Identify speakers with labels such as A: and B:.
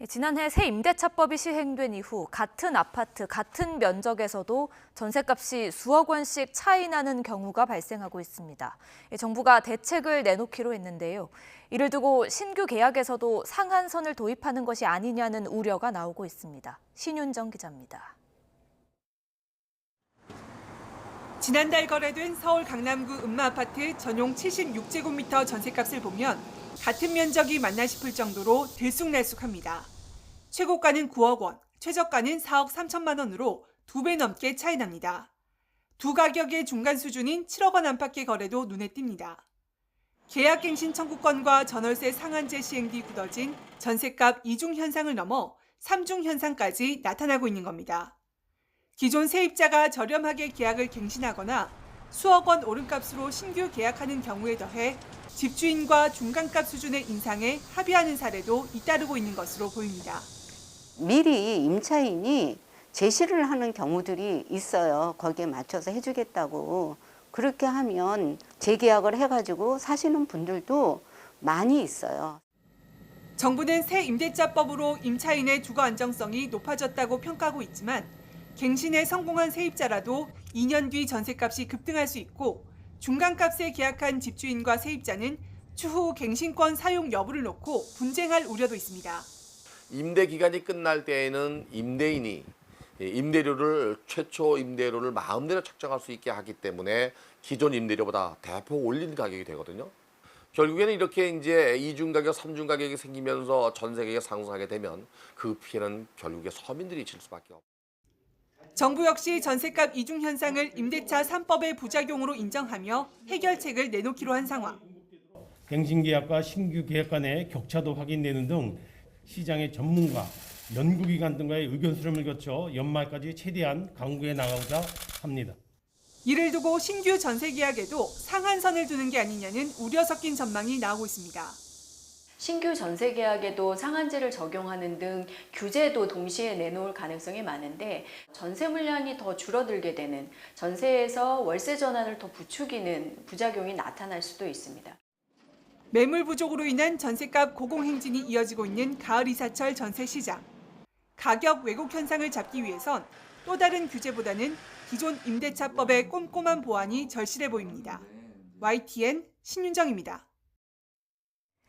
A: 지난해 새 임대차법이 시행된 이후 같은 아파트, 같은 면적에서도 전셋값이 수억 원씩 차이 나는 경우가 발생하고 있습니다. 정부가 대책을 내놓기로 했는데요. 이를 두고 신규 계약에서도 상한선을 도입하는 것이 아니냐는 우려가 나오고 있습니다. 신윤정 기자입니다.
B: 지난달 거래된 서울 강남구 음마아파트 전용 76제곱미터 전셋값을 보면 같은 면적이 맞나 싶을 정도로 들쑥날쑥합니다. 최고가는 9억 원, 최저가는 4억 3천만 원으로 2배 넘게 차이 납니다. 두 가격의 중간 수준인 7억 원 안팎의 거래도 눈에 띕니다. 계약갱신 청구권과 전월세 상한제 시행 뒤 굳어진 전셋값 2중 현상을 넘어 3중 현상까지 나타나고 있는 겁니다. 기존 세입자가 저렴하게 계약을 갱신하거나 수억 원 오름값으로 신규 계약하는 경우에 더해 집주인과 중간값 수준의 인상에 합의하는 사례도 잇따르고 있는 것으로 보입니다.
C: 미리 임차인이 제시를 하는 경우들이 있어요. 거기에 맞춰서 해주겠다고. 그렇게 하면 재계약을 해가지고 사시는 분들도 많이 있어요.
B: 정부는 새 임대차법으로 임차인의 주거 안정성이 높아졌다고 평가하고 있지만 갱신에 성공한 세입자라도 2년 뒤 전셋값이 급등할 수 있고 중간값에 계약한 집주인과 세입자는 추후 갱신권 사용 여부를 놓고 분쟁할 우려도 있습니다.
D: 임대 기간이 끝날 때에는 임대인이 최초 임대료를 마음대로 책정할 수 있게 하기 때문에 기존 임대료보다 대폭 올린 가격이 되거든요. 결국에는 이렇게 이제 2중 가격, 3중 가격이 생기면서 전세 가격이 상승하게 되면 그 피해는 결국에 서민들이 질 수밖에 없습니다.
B: 정부 역시 전셋값 이중 현상을 임대차 3법의 부작용으로 인정하며 해결책을 내놓기로 한 상황.
E: 갱신 계약과 신규 계약 간의 격차도 확인되는 등 시장의 전문가, 연구기관 등과의 의견 수렴을 거쳐 연말까지 최대한 강구해 나가고자 합니다.
B: 이를 두고 신규 전세 계약에도 상한선을 두는 게 아니냐는 우려 섞인 전망이 나오고 있습니다.
F: 신규 전세 계약에도 상한제를 적용하는 등 규제도 동시에 내놓을 가능성이 많은데 전세 물량이 더 줄어들게 되는 전세에서 월세 전환을 더 부추기는 부작용이 나타날 수도 있습니다.
B: 매물 부족으로 인한 전셋값 고공행진이 이어지고 있는 가을 이사철 전세 시장. 가격 왜곡 현상을 잡기 위해선 또 다른 규제보다는 기존 임대차법의 꼼꼼한 보완이 절실해 보입니다. YTN 신윤정입니다.